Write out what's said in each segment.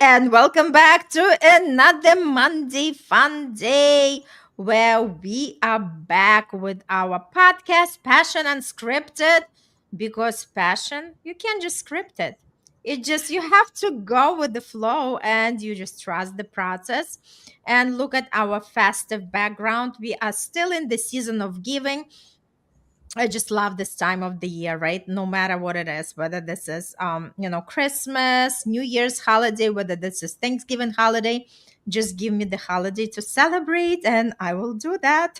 and welcome back to another Monday Fun Day where we are back with our podcast, Passion Unscripted. Because passion, you can't just script it. You have to go with the flow and you just trust the process. And look at our festive background. We are still in the season of giving. I just love this time of the year, right? No matter what it is, whether this is Christmas, New Year's holiday, whether this is Thanksgiving holiday, just give me the holiday to celebrate and I will do that.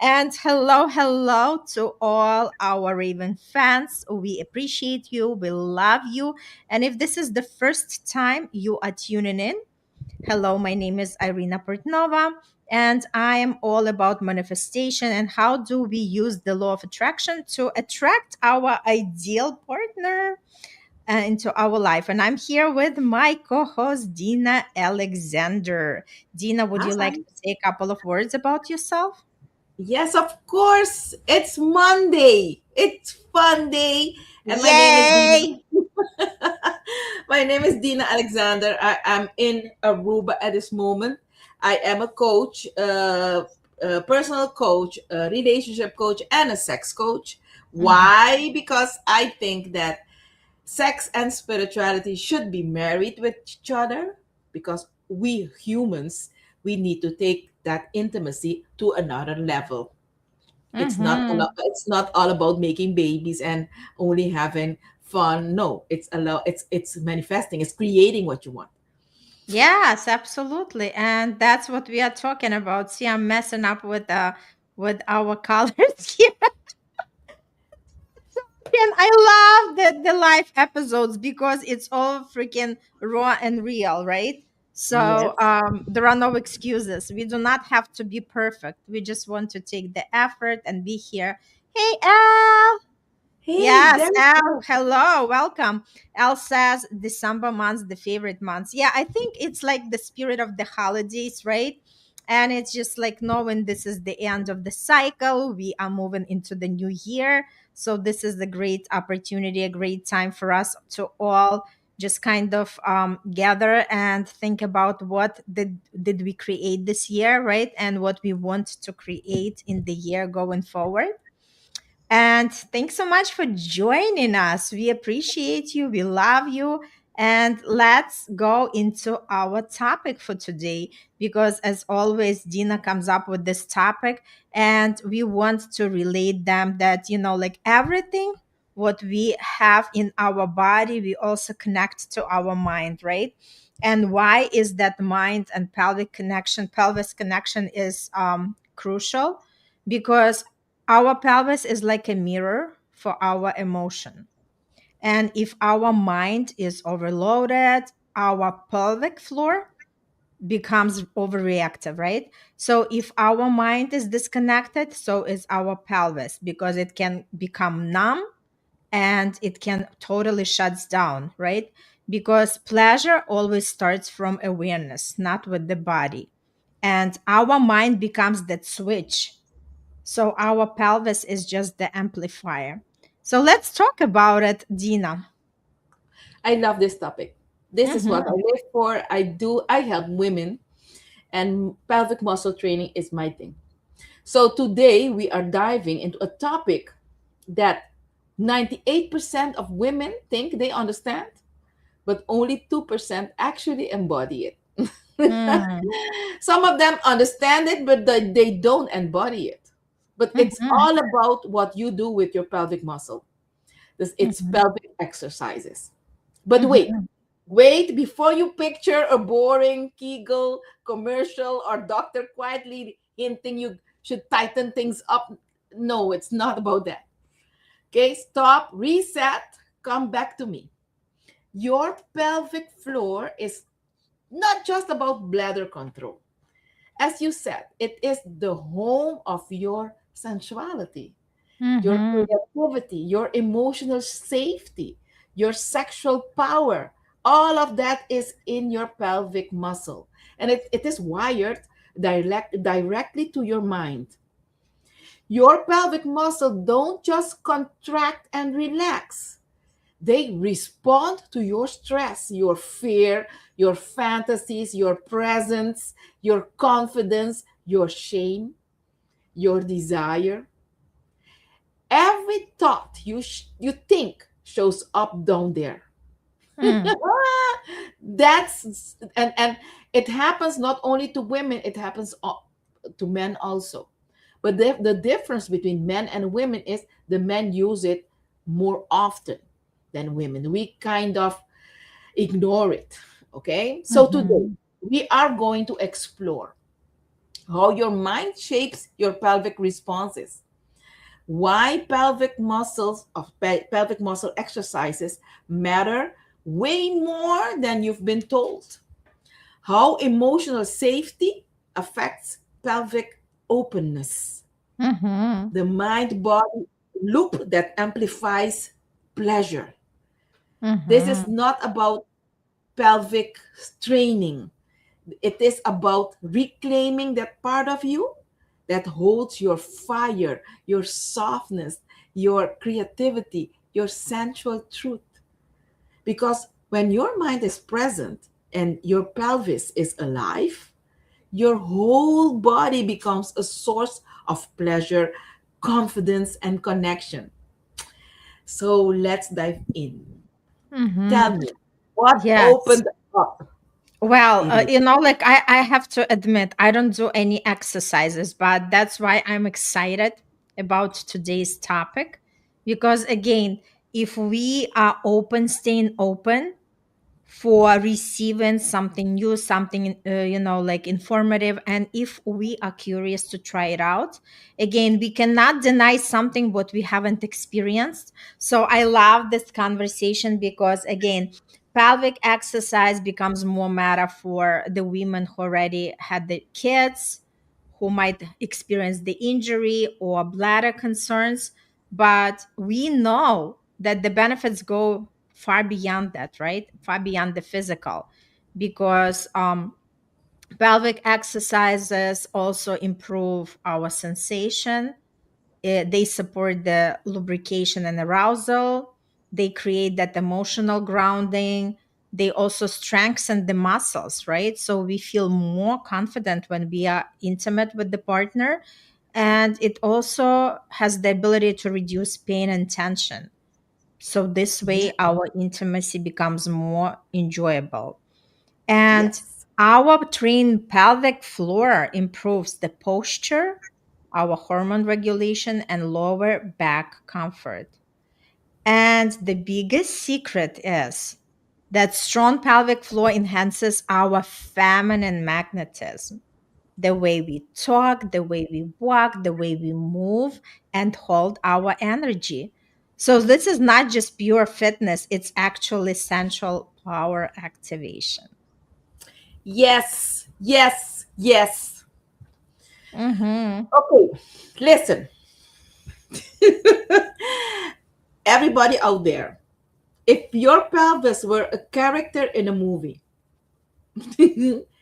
And hello to all our Raven fans. We appreciate you. We love you. And if this is the first time you are tuning in, hello, my name is Irina Portnova, and I am all about manifestation and how do we use the law of attraction to attract our ideal partner into our life. And I'm here with my co host, Dina Alexander. Dina, would you like Hi. to say a couple of words about yourself? Yes, of course. It's Monday. It's fun day. And my name is Dina. Yay! My name is Dina Alexander. I am in Aruba at this moment. I am a coach, a personal coach, a relationship coach, and a sex coach. Mhm. Why? Because I think that sex and spirituality should be married with each other because we humans, we need to take that intimacy to another level. Mhm. It's not all about making babies and only having fun. No, it's manifesting, it's creating what you want. Yes, absolutely. And that's what we are talking about. See, I'm messing up with our colors here. And I love the live episodes because it's all freaking raw and real, right? So Yes. there are no excuses. We do not have to be perfect. We just want to take the effort and be here. Hey, Al. Hey, Yes, there we Al. go. Hello, welcome. Al says December months, the favorite months. Yeah, I think it's like the spirit of the holidays, right? And it's just like knowing this is the end of the cycle. We are moving into the new year. So this is a great opportunity, a great time for us to all just kind of gather and think about what did we create this year, right? And what we want to create in the year going forward. And thanks so much for joining us. We appreciate you. We love you. And let's go into our topic for today because, as always, Dina comes up with this topic and we want to relate them that, like everything what we have in our body, we also connect to our mind, right? And why is that mind and pelvis connection is crucial? Because our pelvis is like a mirror for our emotion. And if our mind is overloaded, our pelvic floor becomes overreactive, right? So if our mind is disconnected, so is our pelvis because it can become numb and it can totally shuts down, right? Because pleasure always starts from awareness, not with the body. And our mind becomes that switch, so our pelvis is just the amplifier. So let's talk about it, Dina. I love this topic. This is what I Mm-hmm. live for. I help women, and pelvic muscle training is my thing. So today we are diving into a topic that 98% of women think they understand, but only 2% actually embody it. Mm-hmm. Some of them understand it, but they don't embody it. But it's Mm-hmm. all about what you do with your pelvic muscle. It's pelvic exercises. But wait, Mm-hmm. wait, before you picture a boring Kegel commercial or doctor quietly hinting you should tighten things up. No, it's not about that. Okay, stop, reset, come back to me. Your pelvic floor is not just about bladder control. As you said, it is the home of your sensuality, your Mm-hmm. creativity, your emotional safety, your sexual power. All of that is in your pelvic muscle. And it is wired directly to your mind. Your pelvic muscle don't just contract and relax. They respond to your stress, your fear, your fantasies, your presence, your confidence, your shame, your desire. Every thought you think shows up down there. Mm. And it happens not only to women, it happens to men also. But the difference between men and women is the men use it more often than women. We kind of ignore it. Okay, so today Mhm. we are going to explore how your mind shapes your pelvic responses, why pelvic muscle exercises matter way more than you've been told, how emotional safety affects pelvic openness, Mhm. the mind body loop that amplifies pleasure. This is Mhm. not about pelvic straining, it is about reclaiming that part of you that holds your fire, your softness, your creativity, your sensual truth. Because when your mind is present and your pelvis is alive, your whole body becomes a source of pleasure, confidence, and connection. So let's dive in. Mhm. Tell me, what Yes. opened up, Well, Irina? like I have to admit, I don't do any exercises, but that's why I'm excited about today's topic. Because again, if we are open, staying open for receiving something new, something, like informative, and if we are curious to try it out, again, we cannot deny something what we haven't experienced. So I love this conversation because, again, pelvic exercise becomes more matter for the women who already had the kids, who might experience the injury or bladder concerns. But we know that the benefits go far beyond that, right? Far beyond the physical, because pelvic exercises also improve our sensation. They support the lubrication and arousal. They create that emotional grounding. They also strengthen the muscles, right? So we feel more confident when we are intimate with the partner. And it also has the ability to reduce pain and tension. So this way, our intimacy becomes more enjoyable. And Yes. our trained pelvic floor improves the posture, our hormone regulation, and lower back comfort. And the biggest secret is that strong pelvic floor enhances our feminine magnetism, the way we talk, the way we walk, the way we move and hold our energy. So, this is not just pure fitness, it's actually sensual power activation. Yes, yes, yes. Mm-hmm. Okay, listen, everybody out there, if your pelvis were a character in a movie,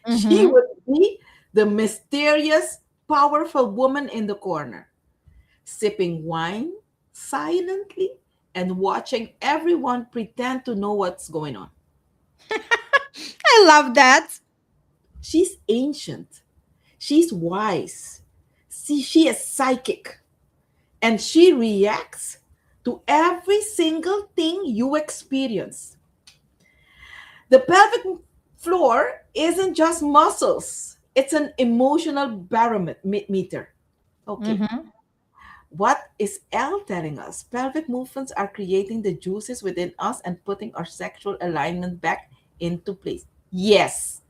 she Mm-hmm. would be the mysterious, powerful woman in the corner, sipping wine silently and watching everyone pretend to know what's going on. I love that. She's ancient, she's wise, she is psychic, and she reacts to every single thing you experience. The pelvic floor isn't just muscles, it's an emotional barometer. Okay, Mm-hmm. what is L telling us? Pelvic movements are creating the juices within us and putting our sexual alignment back into place. Yes,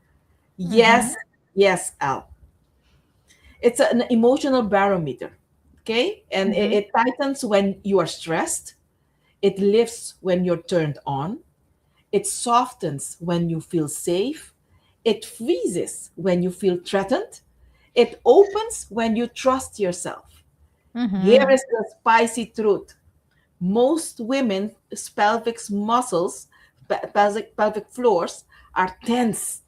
Mm-hmm. yes, yes, L. It's an emotional barometer. Okay, and Mm-hmm. it tightens when you are stressed, it lifts when you're turned on, it softens when you feel safe, it freezes when you feel threatened, it opens when you trust yourself. Here Mm-hmm. is the spicy truth: most women's pelvic muscles, pelvic floors, are tense,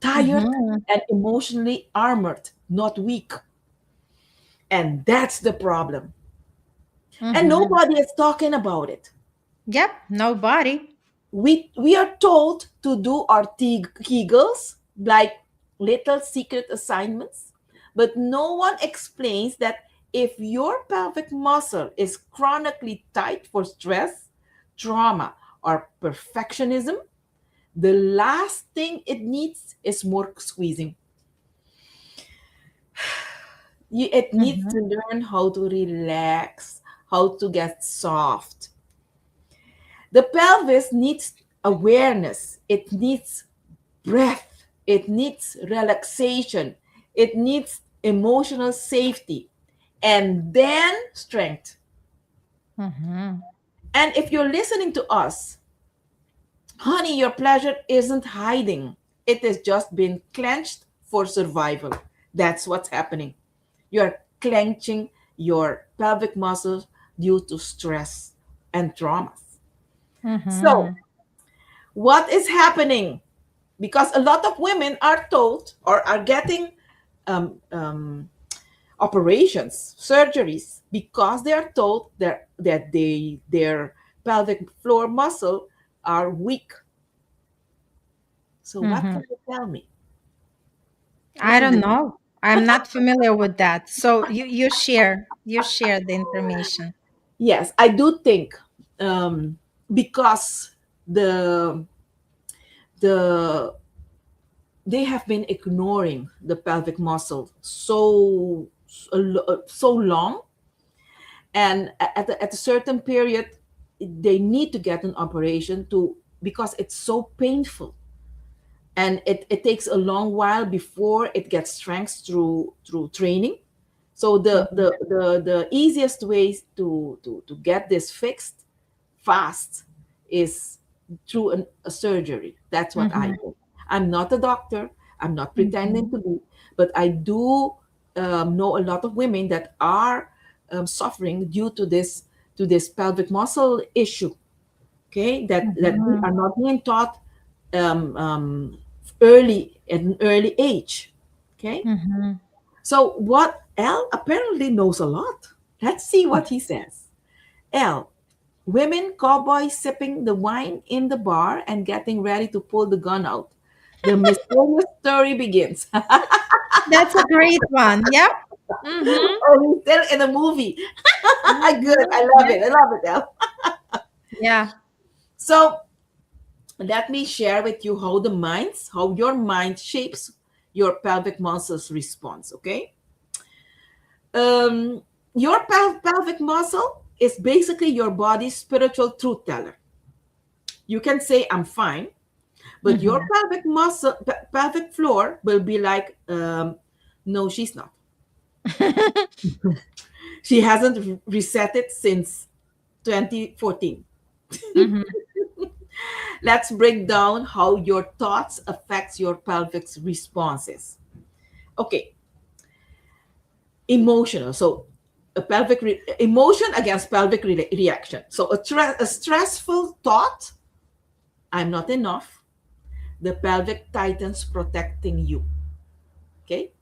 tired, Mm-hmm. and emotionally armored, not weak. And that's the problem. And Mm-hmm. nobody is talking about it. Yep, nobody. We are told to do our kegels like little secret assignments, but no one explains that if your pelvic muscle is chronically tight for stress, trauma, or perfectionism, the last thing it needs is more squeezing. It needs Mm-hmm. to learn how to relax, how to get soft. The pelvis needs awareness, it needs breath, it needs relaxation, it needs emotional safety, and then strength. Mm-hmm. And if you're listening to us, honey, your pleasure isn't hiding, it is just being clenched for survival. That's what's happening. You're clenching your pelvic muscles due to stress and traumas. So, Mm-hmm. what is happening? Because a lot of women are told or are getting um, um, operations, surgeries, because they are told that their pelvic floor muscle are weak. So, what Mm-hmm. can you tell me? I What is don't it? know. I'm not familiar with that. So you share the information. Yes, I do think because the the they have been ignoring the pelvic muscle so long, and at a certain period they need to get an operation to because it's so painful, and it takes a long while before it gets strength through training. So Mhm. the easiest ways to get this fixed fast is through a surgery. That's what I Mhm. do. I'm not a doctor. I'm not pretending Mhm. to be, but I do know a lot of women that are suffering due to this pelvic muscle issue. Okay, that we Mhm. are not being taught um, um, early at an early age. Okay, Mhm. so what L apparently knows a lot. Let's see what he says. L, women cowboys sipping the wine in the bar and getting ready to pull the gun out. The mysterious story begins. That's a great one. Yep. Mhm. Oh, he's still in a movie. Good. Mhm. I love Yeah. it. I love it, El. Yeah. So let me share with you how your mind shapes your pelvic muscles response. Okay. Um, your pelvic muscle is basically your body's spiritual truth teller. You can say, I'm fine, but your Mhm. pelvic floor will be like, no, she's not. She hasn't reset it since 2014. Mhm. Let's break down how your thoughts affects your pelvic responses. Okay, emotional. So emotion against pelvic reaction. So a stressful thought, I'm not enough. The pelvic tightens protecting you. Okay.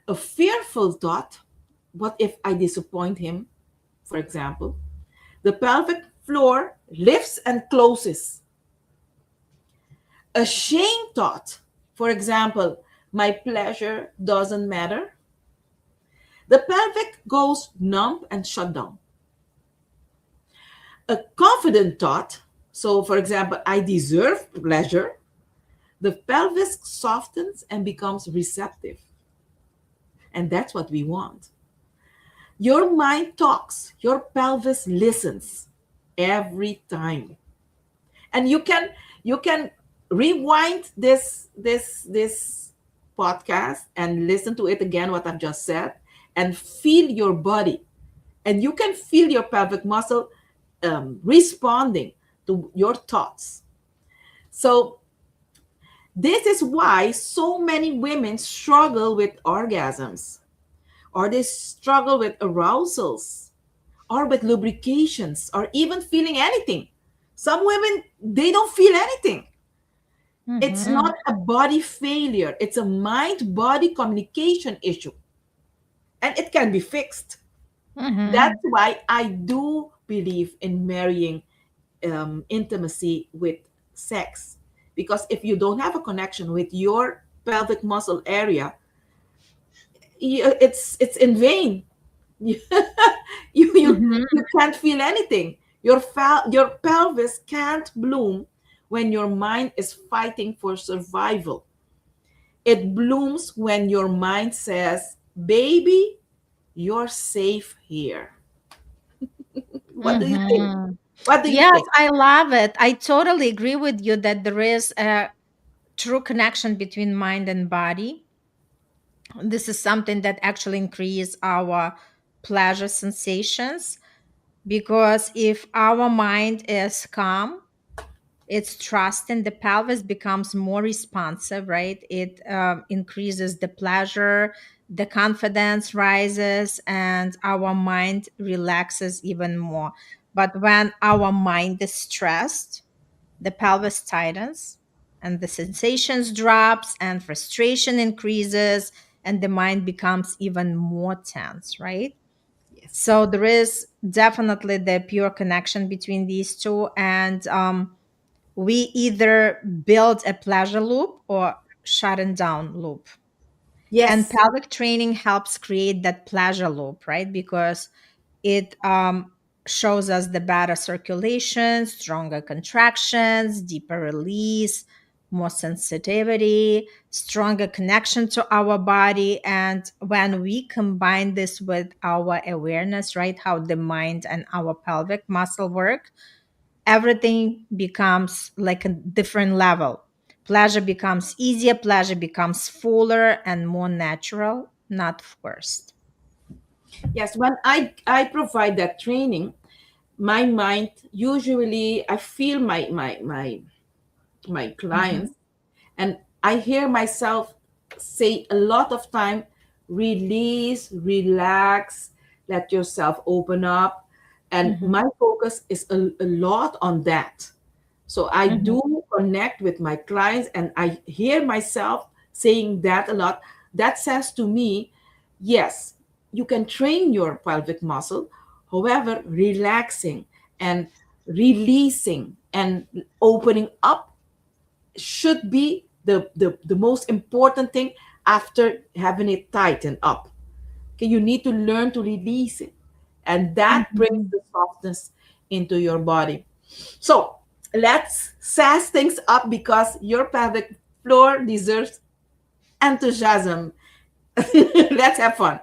A fearful thought, what if I disappoint him, for example? The pelvic floor lifts and closes. A shame thought, for example, my pleasure doesn't matter. The pelvic goes numb and shut down. A confident thought, so for example, I deserve pleasure, the pelvis softens and becomes receptive. And that's what we want. Your mind talks, your pelvis listens every time. And you can rewind this podcast and listen to it again what I've just said and feel your body. And you can feel your pelvic muscle responding to your thoughts. So this is why so many women struggle with orgasms, or they struggle with arousals, or with lubrications, or even feeling anything. Some women, they don't feel anything. It's Mhm. not a body failure, it's a mind body communication issue, and it can be fixed. That's Mhm. why I do believe in marrying intimacy with sex. Because if you don't have a connection with your pelvic muscle area, it's in vain. you, you Mm-hmm. you can't feel anything. Your pelvis can't bloom when your mind is fighting for survival. It blooms when your mind says, baby, you're safe here. What do you think? Mm-hmm. What do you Yes, think? I love it. I totally agree with you that there is a true connection between mind and body. This is something that actually increase our pleasure sensations, because if our mind is calm, it's trusting, the pelvis becomes more responsive, right? It increases the pleasure, the confidence rises, and our mind relaxes even more. But when our mind is stressed, the pelvis tightens and the sensations drops and frustration increases and the mind becomes even more tense, right? Yes. So there is definitely the pure connection between these two, and we either build a pleasure loop or shutting down loop. And Yes. pelvic training helps create that pleasure loop, right? Because it shows us the better circulation, stronger contractions, deeper release, more sensitivity, stronger connection to our body. And when we combine this with our awareness, right, how the mind and our pelvic muscle work, everything becomes like a different level. Pleasure becomes easier, pleasure becomes fuller and more natural, not forced. Yes. When I provide that training, my mind usually I feel my Mhm. clients, and I hear myself say a lot of time, release, relax, let yourself open up. And Mhm. my focus is a lot on that. So I Mhm. do connect with my clients and I hear myself saying that a lot. That says to me, yes, you can train your pelvic muscle. However, relaxing and releasing and opening up should be the most important thing after having it tightened up. Okay, you need to learn to release it. And that brings Mhm. the softness into your body. So let's sass things up because your pelvic floor deserves enthusiasm. Let's have fun.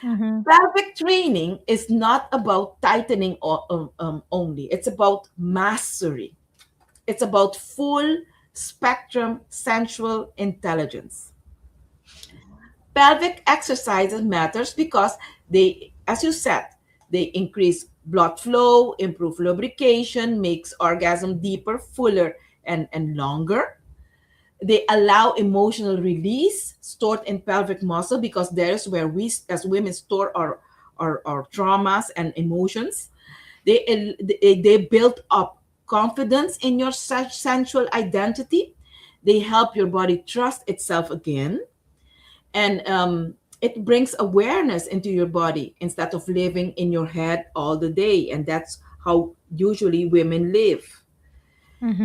Mhm. Pelvic training is not about tightening only, it's about mastery. It's about full spectrum sensual intelligence. Pelvic exercises matters because they, as you said, they increase blood flow, improve lubrication, makes orgasm deeper, fuller, and longer. They allow emotional release stored in pelvic muscle because there's where we as women store our traumas and emotions. They build up confidence in your sensual identity. They help your body trust itself again, and it brings awareness into your body instead of living in your head all the day. And that's how usually women live.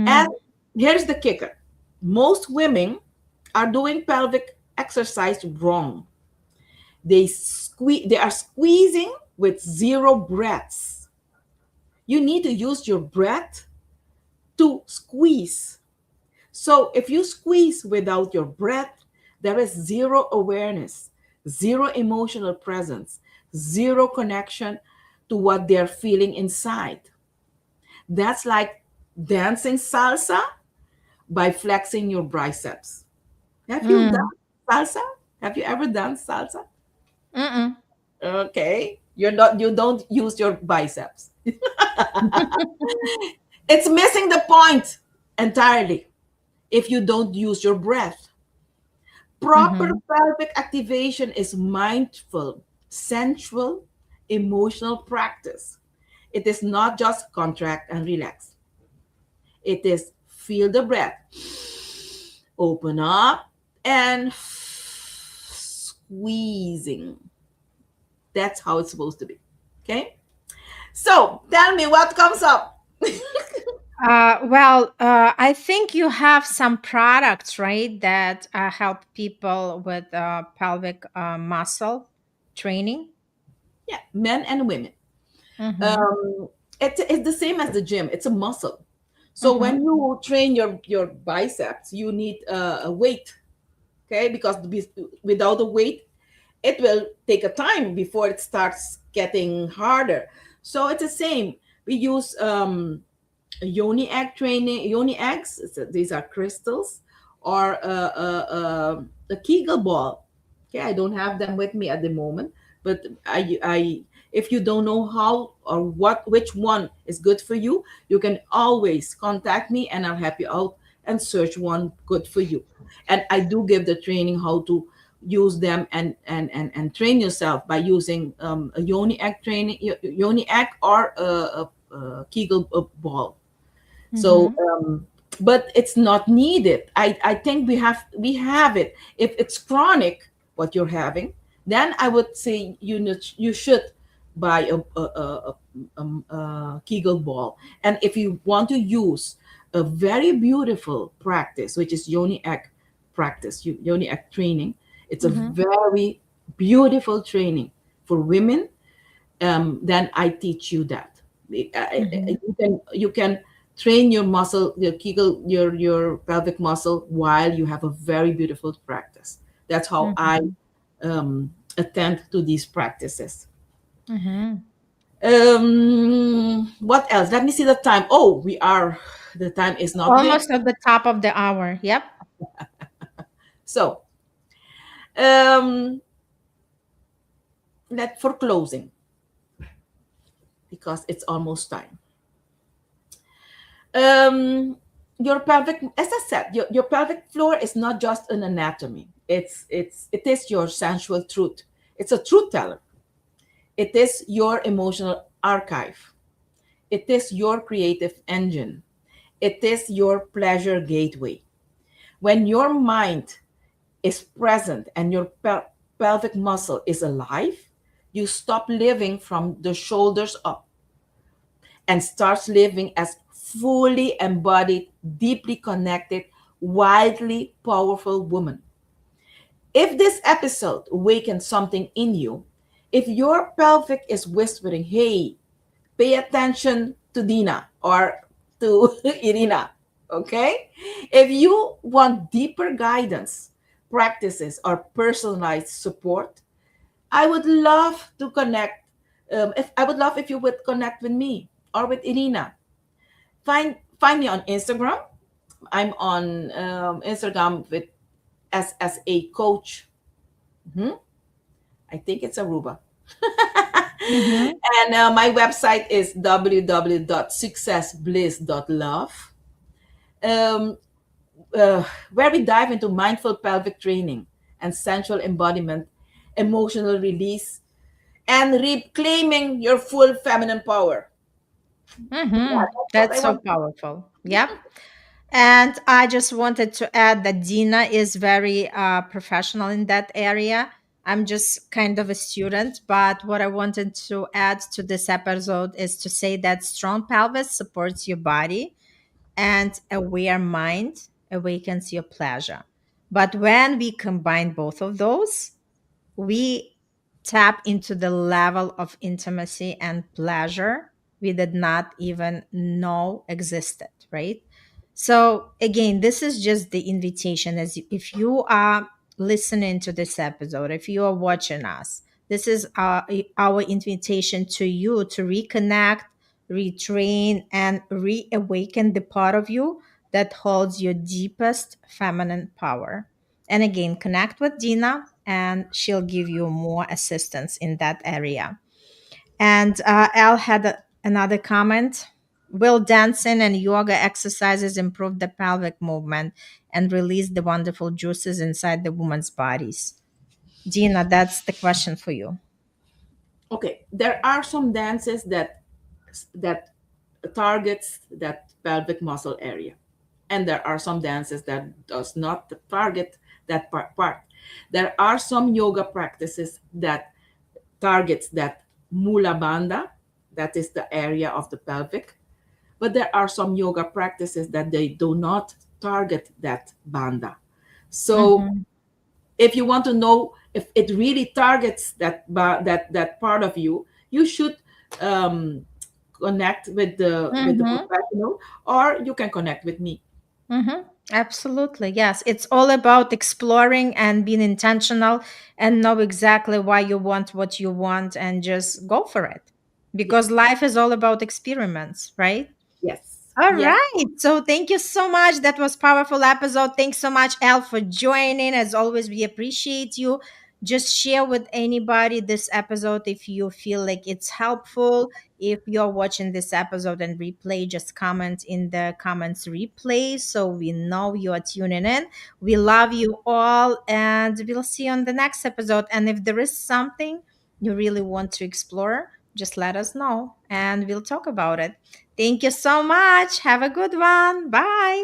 And Mhm. here's the kicker: most women are doing pelvic exercise wrong. They are squeezing with zero breaths. You need to use your breath to squeeze. So if you squeeze without your breath, there is zero awareness, zero emotional presence, zero connection to what they're feeling inside. That's like dancing salsa by flexing your biceps. Have you Mm. done salsa? Have you ever done salsa? Mm-mm. Okay. You don't use your biceps. It's missing the point entirely if you don't use your breath. Proper Mhm. pelvic activation is mindful, sensual, emotional practice. It is not just contract and relax. It is feel the breath, open up, and squeezing. That's how it's supposed to be. Okay? So tell me what comes up. I think you have some products, right, that help people with pelvic muscle training. Yeah, men and women. Mm-hmm. Um, it's the same as the gym. It's a muscle. So Mm-hmm. when you train your biceps, you need a weight, okay? Because without a weight, it will take a time before it starts getting harder. So it's the same. We use yoni egg training. Yoni eggs. These are crystals, or a Kegel ball. Okay, I don't have them with me at the moment, but I if you don't know how or which one is good for you, you can always contact me and I'll help you out and search one good for you. And I do give the training how to use them, and train yourself by using a yoni egg training, yoni egg, or a Kegel ball. So, Mm-hmm. but it's not needed. I think we have it. If it's chronic, what you're having, then I would say you should buy a Kegel ball. And if you want to use a very beautiful practice, which is yoni egg practice, yoni egg training, it's a Mm-hmm. very beautiful training for women. Then I teach you that. Mm-hmm. You can train your muscle, your Kegel, your pelvic muscle, while you have a very beautiful practice. That's how I Mm-hmm. attend to these practices. Mm-hmm. What else? Let me see the time. Oh, the time is not there. Almost at the top of the hour. Yep. So, um, for closing, because it's almost time. um your pelvic, as I said, your pelvic floor is not just an anatomy. It is your sensual truth. It's a truth teller. It is your emotional archive. It is your creative engine. It is your pleasure gateway. When your mind is present and your pelvic muscle is alive, you stop living from the shoulders up and starts living as fully embodied, deeply connected, wildly powerful woman. If this episode awakens something in you, if your pelvic is whispering, hey, pay attention to Dina or to Irina, okay? If you want deeper guidance, practices, or personalized support, I would love to connect. If I would love if you would connect with me or with Irina. Find me on Instagram. I'm on Instagram with as a coach. Mhm. I think it's Aruba. Mm-hmm. And my website is www.successbliss.love, um, where we dive into mindful pelvic training and sensual embodiment, emotional release, and reclaiming your full feminine power. Yeah, Mm-hmm. that's what I That's so want. powerful. Yep. And I just wanted to add that Dina is very professional in that area. I'm just kind of a student, but what I wanted to add to this episode is to say that strong pelvis supports your body and aware mind awakens your pleasure. But when we combine both of those, we tap into the level of intimacy and pleasure we did not even know existed, right? So again, this is just the invitation. If you are listening to this episode, if you are watching us, this is our invitation to you to reconnect, retrain, and reawaken the part of you that holds your deepest feminine power. And again, connect with Dina, and she'll give you more assistance in that area. And Al had another comment. Will dancing and yoga exercises improve the pelvic movement and release the wonderful juices inside the woman's bodies? Dina, that's the question for you. Okay, there are some dances that targets that pelvic muscle area, and there are some dances that does not target that part. There are some yoga practices that targets that mula bandha, that is the area of the pelvic, But there are some yoga practices that they do not target that bandha. So Mm-hmm. if you want to know if it really targets that part of you, you should um, connect with the Mm-hmm. professional, or you can connect with me. Mm-hmm. Absolutely. Yes. It's all about exploring and being intentional and know exactly why you want what you want and just go for it. Because Yes, life is all about experiments, right? yes, All yes, right. So thank you so much. That was powerful episode. Thanks so much, Elle, for joining. As always, we appreciate you. Just share with anybody this episode if you feel like it's helpful. If you're watching this episode and replay, just comment in the comments replay so we know you are tuning in. We love you all, and we'll see you on the next episode. And if there is something you really want to explore, just let us know and we'll talk about it. Thank you so much. Have a good one. Bye.